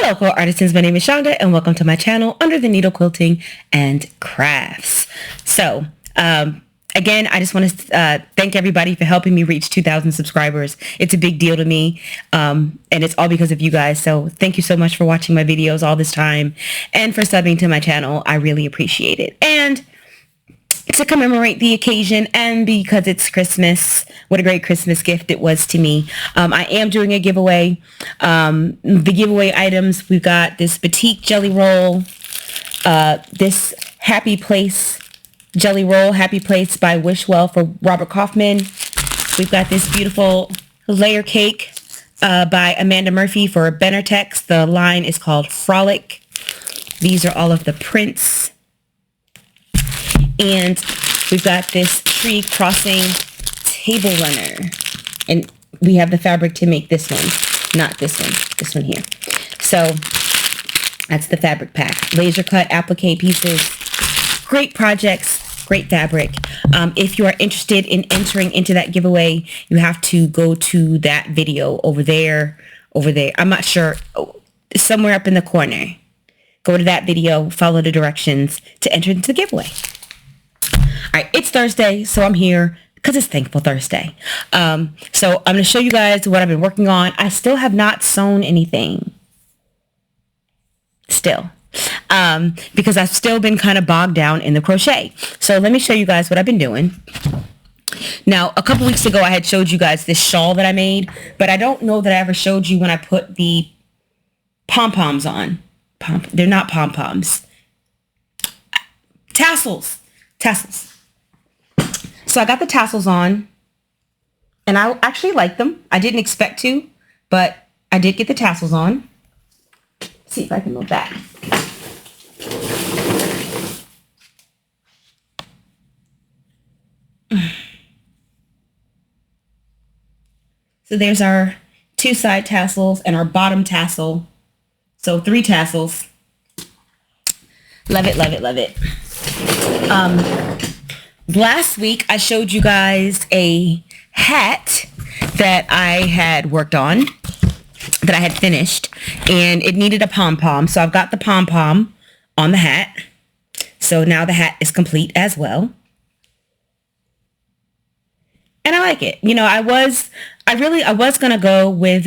Hello, core artisans. My name is Shonda, and welcome to my channel, Under the Needle Quilting and Crafts. So, again, I just want to thank everybody for helping me reach 2,000 subscribers. It's a big deal to me, and it's all because of you guys. So thank you so much for watching my videos all this time and for subbing to my channel. I really appreciate it. And to commemorate the occasion and because it's Christmas, what a great Christmas gift it was to me. I am doing a giveaway. The giveaway items, we've got this Batik jelly roll, this Happy Place jelly roll, Happy Place by Wishwell for Robert Kaufman. We've got this beautiful layer cake by Amanda Murphy for Benertex. The line is called Frolic. These are all of the prints. And we've got this tree crossing table runner. And we have the fabric to make this one, not this one here. So that's the fabric pack. Laser cut applique pieces. Great projects, great fabric. If you are interested in entering into that giveaway, you have to go to that video over there. I'm not sure, somewhere up in the corner. Go to that video, follow the directions to enter into the giveaway. All right, it's Thursday, so I'm here because it's Thankful Thursday. So I'm going to show you guys what I've been working on. I still have not sewn anything. Still. Because I've still been kind of bogged down in the crochet. So let me show you guys what I've been doing. Now, a couple weeks ago, I had showed you guys this shawl that I made, but I don't know that I ever showed you when I put the pom-poms on. They're not pom-poms. Tassels. So I got the tassels on, and I actually like them. I didn't expect to, but I did get the tassels on. Let's see if I can move that. So there's our two side tassels and our bottom tassel. So 3 tassels. Love it, love it, love it. Last week I showed you guys a hat that I had worked on, that I had finished, and it needed a pom-pom. So I've got the pom-pom on the hat. So now the hat is complete as well. And I like it. You know, I was going to go with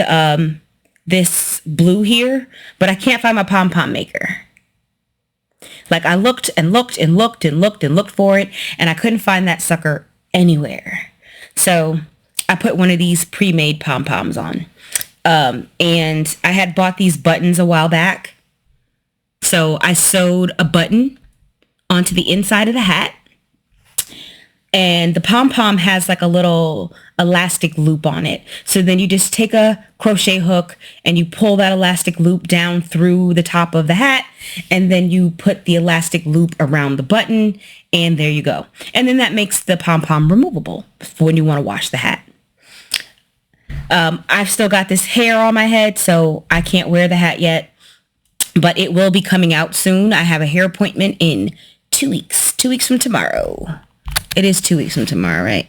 this blue here, but I can't find my pom-pom maker. Like I looked and looked and looked and looked and looked for it, and I couldn't find that sucker anywhere. So I put one of these pre-made pom-poms on. And I had bought these buttons a while back. So I sewed a button onto the inside of the hat. And the pom-pom has like a little elastic loop on it. So then you just take a crochet hook and you pull that elastic loop down through the top of the hat. And then you put the elastic loop around the button. And there you go. And then that makes the pom-pom removable for when you want to wash the hat. I've still got this hair on my head, so I can't wear the hat yet. But it will be coming out soon. I have a hair appointment in 2 weeks. 2 weeks from tomorrow. It is 2 weeks from tomorrow, right?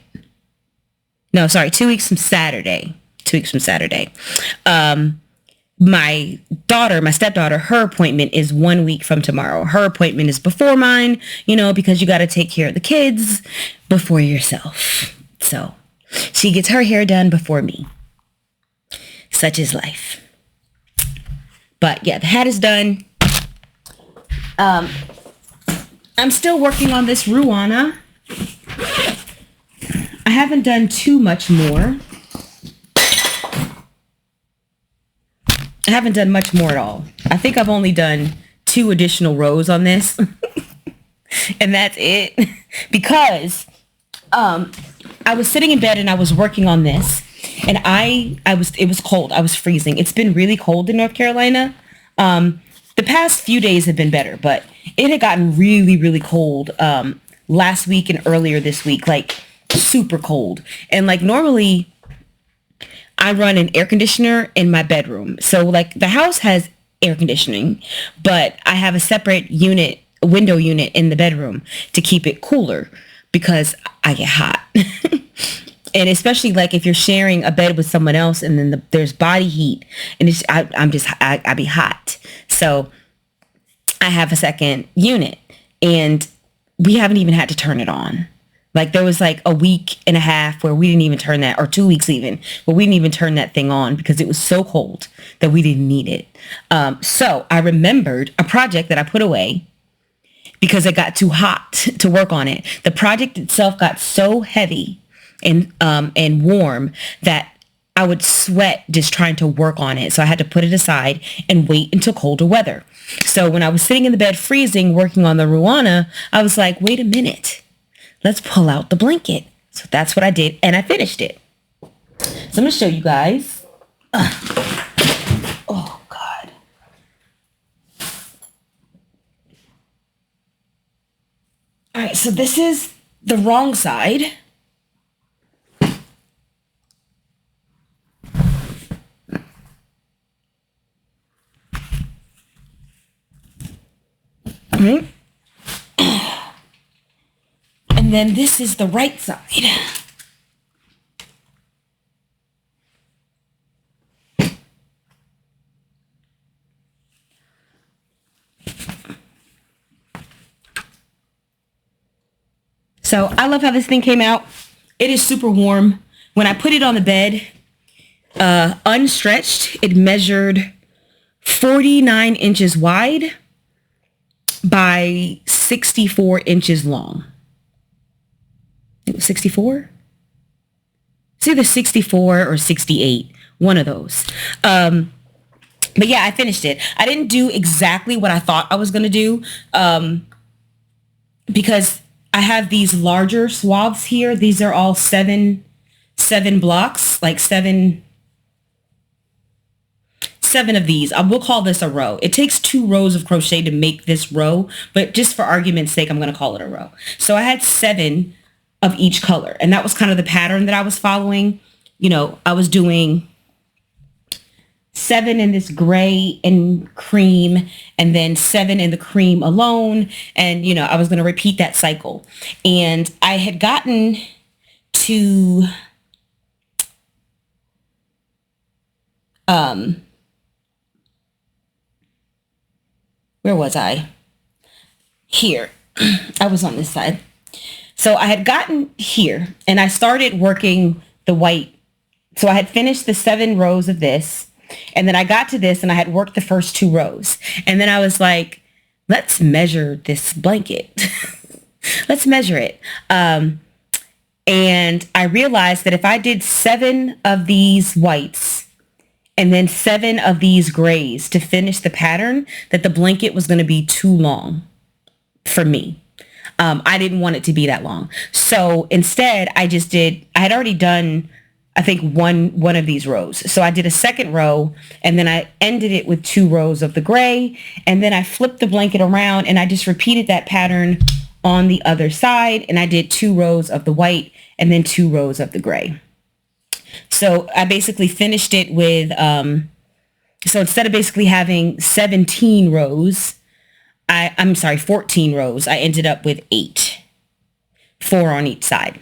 No, sorry, 2 weeks from Saturday. 2 weeks from Saturday. My stepdaughter, her appointment is 1 week from tomorrow. Her appointment is before mine, you know, because you got to take care of the kids before yourself. So she gets her hair done before me. Such is life. But yeah, the hat is done. I'm still working on this Ruana. I haven't done too much more. I haven't done much more at all. I think I've only done 2 additional rows on this. And that's it. Because I was sitting in bed and I was working on this. And it was cold. I was freezing. It's been really cold in North Carolina. The past few days have been better, but it had gotten really, really cold last week and earlier this week, like super cold. And like normally I run an air conditioner in my bedroom. So like the house has air conditioning, but I have a separate window unit in the bedroom to keep it cooler because I get hot. And especially like if you're sharing a bed with someone else and then there's body heat and I be hot. So I have a second unit and we haven't even had to turn it on. Like there was like a week and a half where we didn't even turn that, or 2 weeks even, where we didn't even turn that thing on because it was so cold that we didn't need it. So I remembered a project that I put away because it got too hot to work on it. The project itself got so heavy and warm that I would sweat just trying to work on it. So I had to put it aside and wait until colder weather. So when I was sitting in the bed freezing, working on the Ruana, I was like, wait a minute, let's pull out the blanket. So that's what I did. And I finished it. So I'm going to show you guys. Oh, God. All right. So this is the wrong side. Right. And then this is the right side. So I love how this thing came out. It is super warm. When I put it on the bed, unstretched, it measured 49 inches wide by 64 inches long. 64? It's either 64 or 68, one of those. But yeah, I finished it. I didn't do exactly what I thought I was going to do because I have these larger swaths here. These are all seven blocks, like seven of these. I will call this a row. It takes 2 rows of crochet to make this row, but just for argument's sake, I'm going to call it a row. So I had 7 of each color, and that was kind of the pattern that I was following. You know, I was doing 7 in this gray and cream, and then 7 in the cream alone. And, you know, I was going to repeat that cycle. And I had gotten to, where was I? Here. I was on this side. So I had gotten here and I started working the white. So I had finished the 7 rows of this. And then I got to this and I had worked the first 2 rows. And then I was like, let's measure this blanket. Let's measure it. And I realized that if I did 7 of these whites and then 7 of these grays to finish the pattern, that the blanket was going to be too long for me. I didn't want it to be that long. So instead, I had already done, I think, one of these rows. So I did a second row and then I ended it with 2 rows of the gray. And then I flipped the blanket around and I just repeated that pattern on the other side. And I did 2 rows of the white and then 2 rows of the gray. So I basically finished it with, so instead of basically having 17 rows, 14 rows, I ended up with 8, 4 on each side.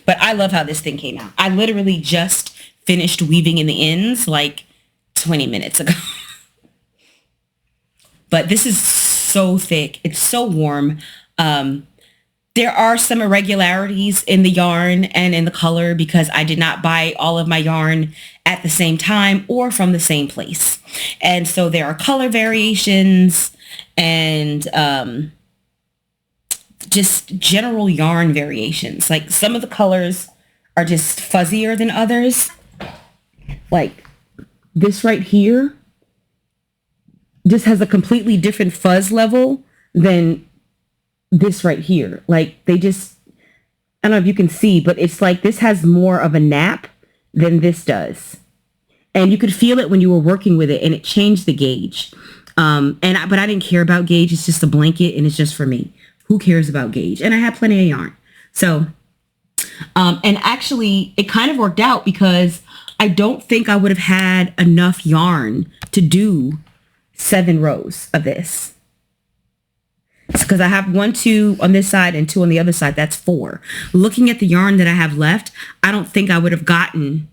But I love how this thing came out. I literally just finished weaving in the ends like 20 minutes ago. But this is so thick. It's so warm. There are some irregularities in the yarn and in the color because I did not buy all of my yarn at the same time or from the same place. And so there are color variations and just general yarn variations. Like some of the colors are just fuzzier than others. Like this right here just has a completely different fuzz level than this right here. Like they just, I don't know if you can see, but it's like this has more of a nap than this does. And you could feel it when you were working with it and it changed the gauge. But I didn't care about gauge. It's just a blanket and it's just for me. Who cares about gauge? And I had plenty of yarn. So, and actually it kind of worked out because I don't think I would have had enough yarn to do 7 rows of this. because I have 1, 2 on this side and 2 on the other side. That's 4. Looking at the yarn that I have left, I don't think I would have gotten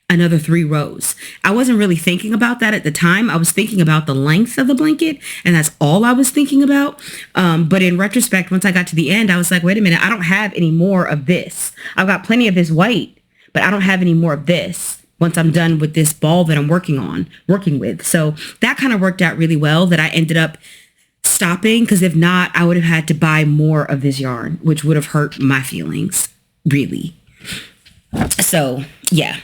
another 3 rows. I wasn't really thinking about that at the time. I was thinking about the length of the blanket, and that's all I was thinking about. But in retrospect, once I got to the end, I was like, wait a minute, I don't have any more of this. I've got plenty of this white, but I don't have any more of this once I'm done with this ball that I'm working with. So that kind of worked out really well that I ended up stopping, because if not, I would have had to buy more of this yarn, which would have hurt my feelings, really. So yeah.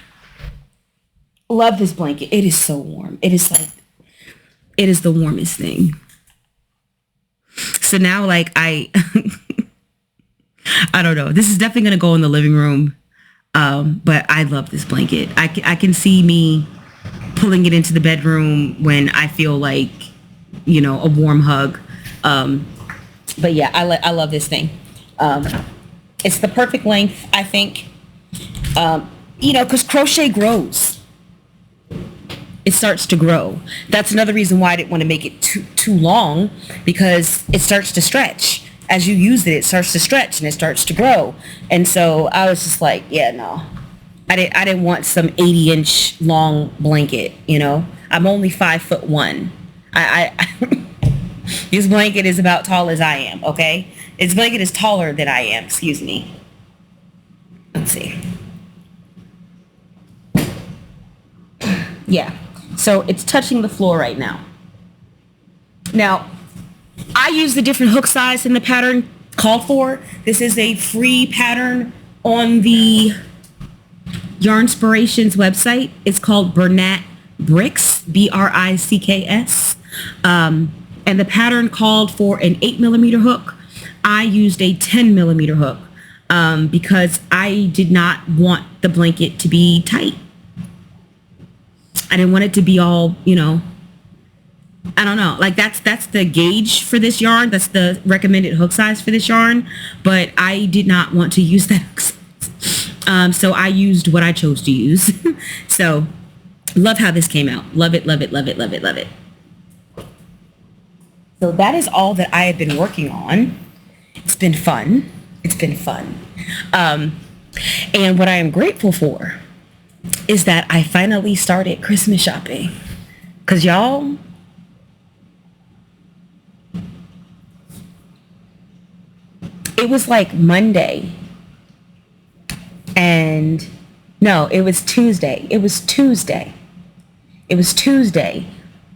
Love this blanket. It is so warm. It is the warmest thing. So now, like, I don't know. This is definitely going to go in the living room. But I love this blanket. I can see me pulling it into the bedroom when I feel like, a warm hug. But yeah, I love this thing. It's the perfect length, I think. Because crochet grows. It starts to grow. That's another reason why I didn't want to make it too long, because it starts to stretch. As you use it, it starts to stretch and it starts to grow. And so I was just like, yeah, no. I didn't want some 80-inch long blanket, I'm only 5'1". This blanket is about tall as I am, okay? This blanket is taller than I am, excuse me. Let's see. Yeah. So it's touching the floor right now. Now, I use the different hook size in the pattern called for. This is a free pattern on the Yarnspirations website. It's called Bernat Bricks, Bricks. And the pattern called for an 8mm hook. I used a 10mm hook because I did not want the blanket to be tight. I didn't want it to be all, I don't know. Like that's the gauge for this yarn. That's the recommended hook size for this yarn. But I did not want to use that hook size. So I used what I chose to use. So love how this came out. Love it, love it, love it, love it, love it. So that is all that I have been working on. It's been fun. It's been fun. And what I am grateful for is that I finally started Christmas shopping. Because y'all, it was like Monday. And no, it was Tuesday. It was Tuesday.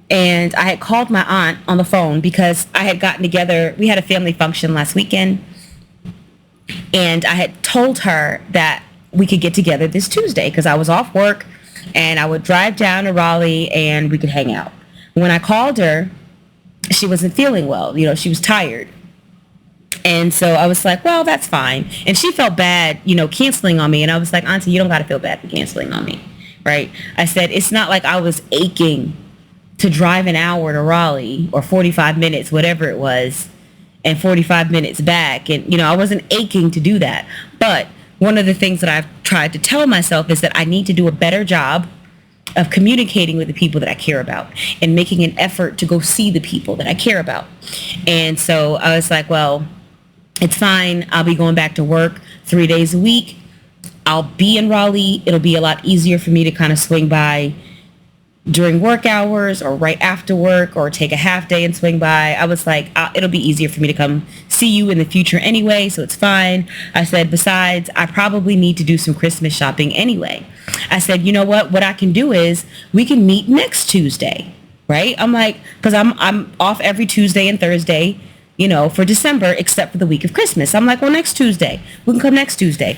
And I had called my aunt on the phone because I had gotten together. We had a family function last weekend. And I had told her that we could get together this Tuesday because I was off work and I would drive down to Raleigh and we could hang out. When I called her, she wasn't feeling well. She was tired. And so I was like, well, that's fine. And she felt bad, canceling on me. And I was like, Auntie, you don't got to feel bad for canceling on me, right? I said, it's not like I was aching to drive an hour to Raleigh or 45 minutes, whatever it was, and 45 minutes back. And, I wasn't aching to do that. But one of the things that I've tried to tell myself is that I need to do a better job of communicating with the people that I care about and making an effort to go see the people that I care about. And so I was like, well, it's fine. I'll be going back to work 3 days a week. I'll be in Raleigh. It'll be a lot easier for me to kind of swing by during work hours or right after work or take a half day and swing by. I was like, it'll be easier for me to come see you in the future anyway, so it's fine. I said, besides, I probably need to do some Christmas shopping anyway. I said, you know what I can do is we can meet next Tuesday, right? I'm like, because I'm off every Tuesday and Thursday, for December, except for the week of Christmas. I'm like, well, next Tuesday. We can come next Tuesday.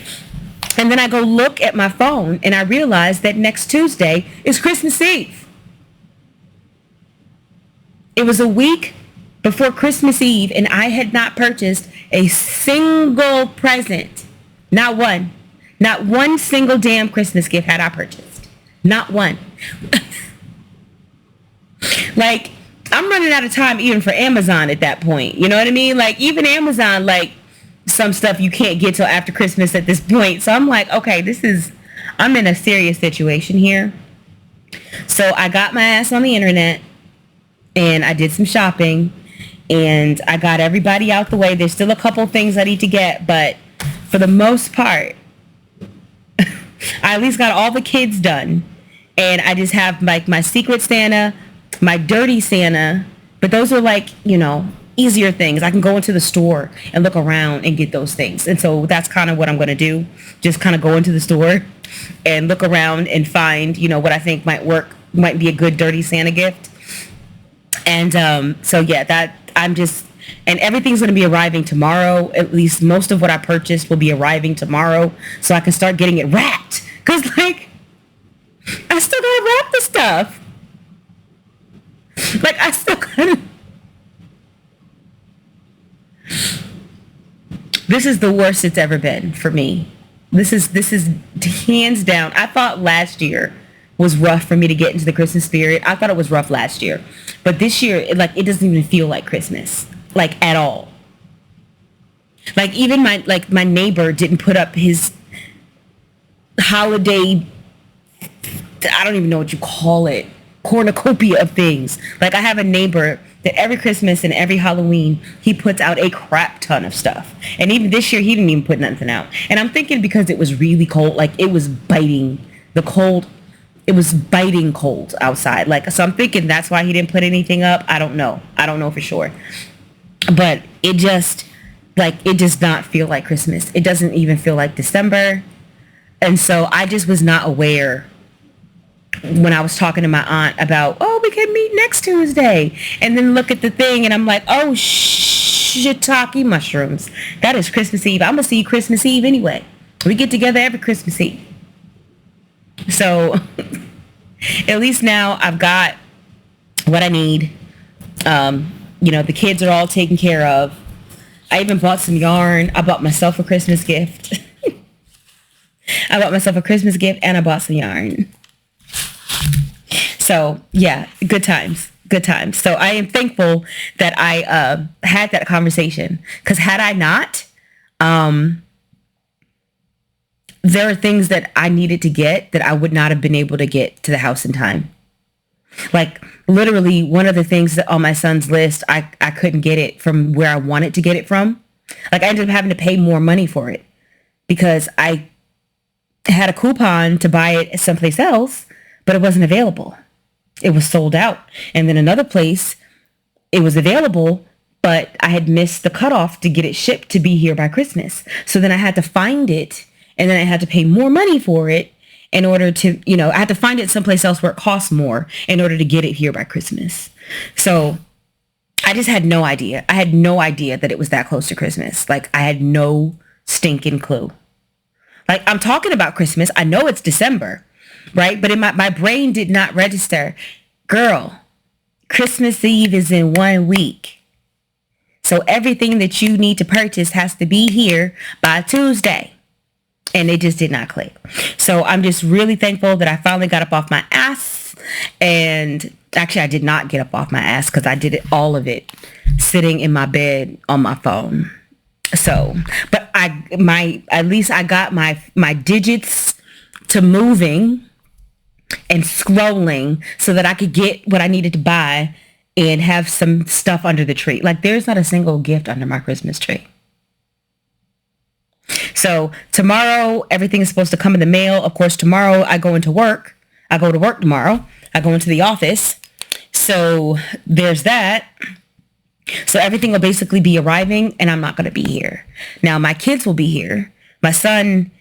And then I go look at my phone and I realize that next Tuesday is Christmas Eve. It was a week before Christmas Eve and I had not purchased a single present. Not one. Not one single damn Christmas gift had I purchased. Not one. Like, I'm running out of time even for Amazon at that point. You know what I mean? Like, even Amazon, some stuff you can't get till after Christmas at this point. So I'm like, okay, I'm in a serious situation here. So I got my ass on the internet and I did some shopping and I got everybody out the way. There's still a couple things I need to get, but for the most part, I at least got all the kids done. And I just have like my secret Santa, my dirty Santa, but those are like, easier things. I can go into the store and look around and get those things. And so that's kind of what I'm going to do. Just kind of go into the store and look around and find, what I think might be a good dirty Santa gift. And so yeah, and everything's going to be arriving tomorrow. At least most of what I purchased will be arriving tomorrow, so I can start getting it wrapped. Cause like, I still gotta wrap the stuff. Like I still gotta. This is the worst it's ever been for me. This is hands down. I thought last year was rough for me to get into the Christmas spirit. I thought it was rough last year, but this year, it doesn't even feel like Christmas, like at all. Like even my neighbor didn't put up his holiday, I don't even know what you call it, cornucopia of things. Like I have a neighbor that every Christmas and every Halloween, he puts out a crap ton of stuff. And even this year, he didn't even put nothing out. And I'm thinking because it was really cold, like it was biting cold outside. Like, so I'm thinking that's why he didn't put anything up. I don't know for sure. But it does not feel like Christmas. It doesn't even feel like December. And so I just was not aware when I was talking to my aunt about, we can meet next Tuesday. And then look at the thing and I'm like, oh, shiitake mushrooms. That is Christmas Eve. I'm going to see you Christmas Eve anyway. We get together every Christmas Eve. So at least now I've got what I need. The kids are all taken care of. I even bought some yarn. I bought myself a Christmas gift. I bought myself a Christmas gift and I bought some yarn. So yeah, good times. So I am thankful that I had that conversation, because had I not, there are things that I needed to get that I would not have been able to get to the house in time. Like literally one of the things that on my son's list, I couldn't get it from where I wanted to get it from. Like I ended up having to pay more money for it because I had a coupon to buy it someplace else, but it wasn't available. It was sold out. And then another place, it was available, but I had missed the cutoff to get it shipped to be here by Christmas. So then I had to find it, and then I had to pay more money for it in order to, I had to find it someplace else where it costs more in order to get it here by Christmas. So I just had no idea. I had no idea that it was that close to Christmas. Like I had no stinking clue. Like I'm talking about Christmas. I know it's December, right? But in my brain did not register, girl, Christmas Eve is in 1 week. So everything that you need to purchase has to be here by Tuesday. And it just did not click. So I'm just really thankful that I finally got up off my ass. And actually, I did not get up off my ass because I did all of it sitting in my bed on my phone. So, but at least I got my digits to moving and scrolling so that I could get what I needed to buy and have some stuff under the tree. Like there's not a single gift under my Christmas tree. So tomorrow, everything is supposed to come in the mail. Of course, tomorrow I go into work. I go to work tomorrow. I go into the office. So there's that. So everything will basically be arriving and I'm not going to be here. Now, my kids will be here. My son,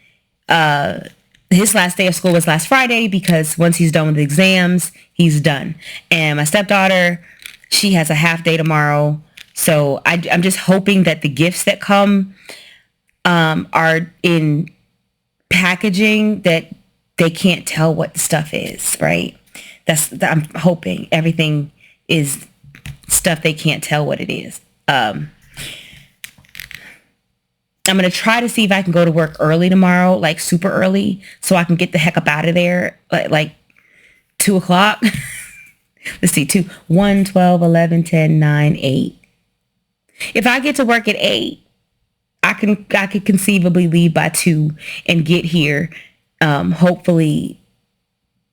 his last day of school was last Friday because once he's done with the exams, he's done. And my stepdaughter, she has a half day tomorrow. So I'm just hoping that the gifts that come are in packaging that they can't tell what the stuff is, right? I'm hoping everything is stuff they can't tell what it is. I'm going to try to see if I can go to work early tomorrow, like super early, so I can get the heck up out of there like 2 o'clock. Let's see, 2, 1, 12, 11, 10, 9, 8. If I get to work at 8, I could conceivably leave by 2 and get here, hopefully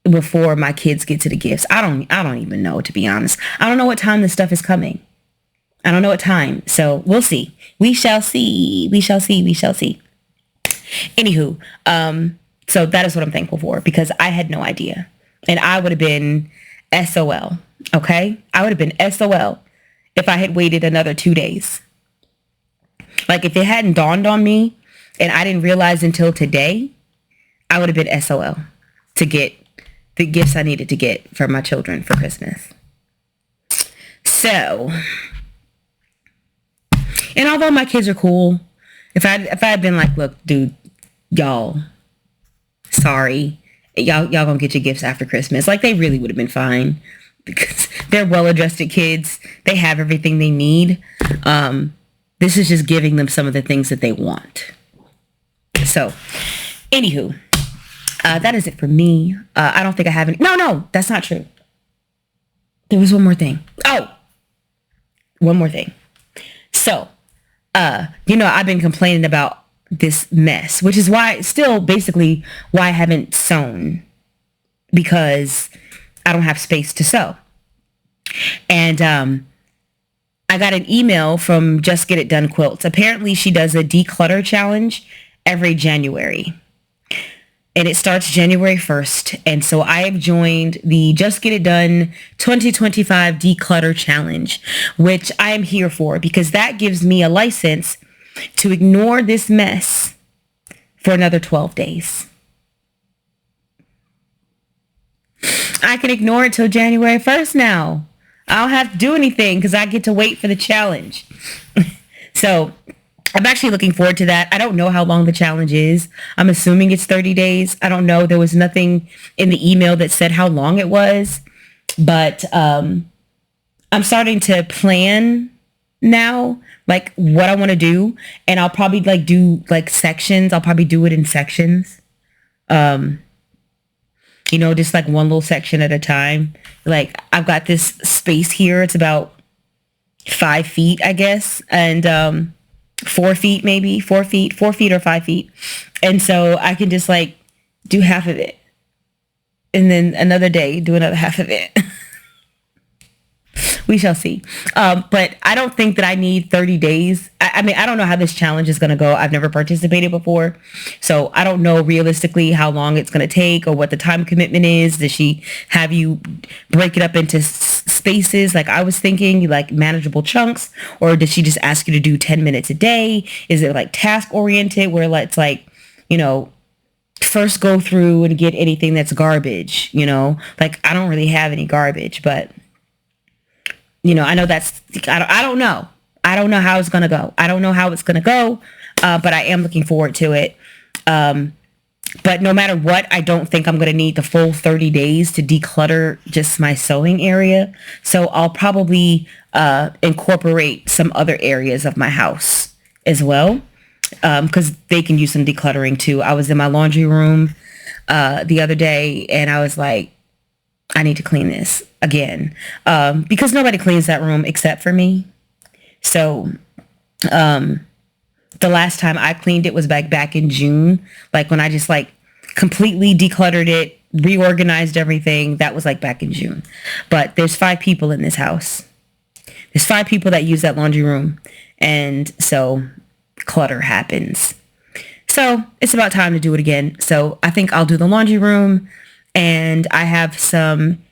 before my kids get to the gifts. I don't even know, to be honest. I don't know what time this stuff is coming. I don't know what time. So we'll see. We shall see. We shall see. We shall see. Anywho, so that is what I'm thankful for, because I had no idea. And I would have been SOL. Okay? I would have been SOL if I had waited another 2 days. Like, if it hadn't dawned on me and I didn't realize until today, I would have been SOL to get the gifts I needed to get for my children for Christmas. So, and although my kids are cool, if I had been like, look, dude, y'all, sorry, y'all gonna get your gifts after Christmas, like, they really would have been fine, because they're well-adjusted kids. They have everything they need. This is just giving them some of the things that they want. So, anywho, that is it for me. I don't think I have any. No, that's not true. There was one more thing. Oh, one more thing. So, I've been complaining about this mess, which is why, still basically why I haven't sewn, because I don't have space to sew. And I got an email from Just Get It Done Quilts. Apparently she does a declutter challenge every January. And it starts January 1st. And so I have joined the Just Get It Done 2025 Declutter Challenge, which I am here for, because that gives me a license to ignore this mess for another 12 days. I can ignore it till January 1st now. I don't have to do anything because I get to wait for the challenge. So I'm actually looking forward to that. I don't know how long the challenge is. I'm assuming it's 30 days. I don't know. There was nothing in the email that said how long it was. But I'm starting to plan now, like, what I want to do. And I'll probably do sections. I'll probably do it in sections. Just like one little section at a time. Like, I've got this space here. It's about 5 feet, I guess. And 4 feet, maybe 4 feet or 5 feet. And so I can just do half of it. And then another day, do another half of it. We shall see. But I don't think that I need 30 days. I mean, I don't know how this challenge is going to go. I've never participated before. So I don't know realistically how long it's going to take or what the time commitment is. Does she have you break it up into spaces like I was thinking, like manageable chunks? Or does she just ask you to do 10 minutes a day? Is it like task oriented where it's first go through and get anything that's garbage, I don't really have any garbage, but I know I don't know. I don't know how it's going to go. I don't know how it's going to go, but I am looking forward to it. But no matter what, I don't think I'm going to need the full 30 days to declutter just my sewing area. So I'll probably incorporate some other areas of my house as well, because they can use some decluttering too. I was in my laundry room the other day, and I was like, I need to clean this again, because nobody cleans that room except for me. So the last time I cleaned it was back in June, when I just completely decluttered it, reorganized everything. That was back in June. But there's 5 people in this house. There's 5 people that use that laundry room. And so clutter happens. So it's about time to do it again. So I think I'll do the laundry room. And I have some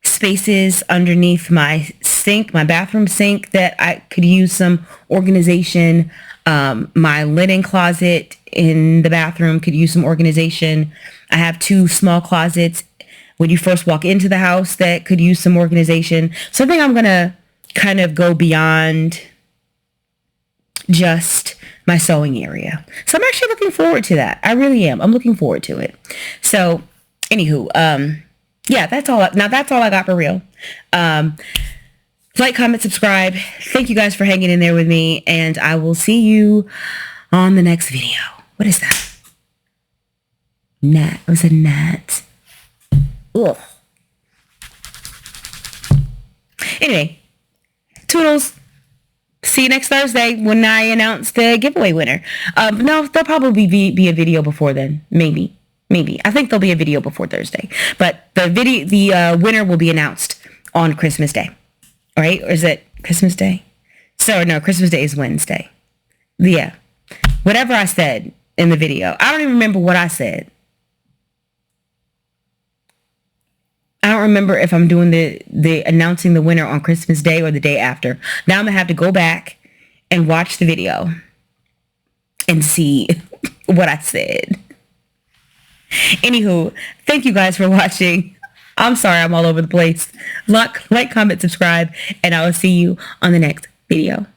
spaces underneath my sink, my bathroom sink, that I could use some organization. My linen closet in the bathroom could use some organization. I have 2 small closets when you first walk into the house that could use some organization. So I think I'm going to kind of go beyond just my sewing area. So I'm actually looking forward to that. I really am. I'm looking forward to it. So anywho, yeah, that's all. Now that's all I got for real. Like, comment, subscribe. Thank you guys for hanging in there with me, and I will see you on the next video. What is that? Gnat. It was a gnat. Ugh. Anyway, toodles. See you next Thursday when I announce the giveaway winner. No, there'll probably be a video before then. Maybe. I think there'll be a video before Thursday. But the winner will be announced on Christmas Day. All right? Or is it Christmas Day? So no, Christmas Day is Wednesday. Yeah. Whatever I said in the video. I don't even remember what I said. I don't remember if I'm doing the announcing the winner on Christmas Day or the day after. Now I'm going to have to go back and watch the video and see what I said. Anywho, thank you guys for watching. I'm sorry I'm all over the place. Like, comment, subscribe, and I will see you on the next video.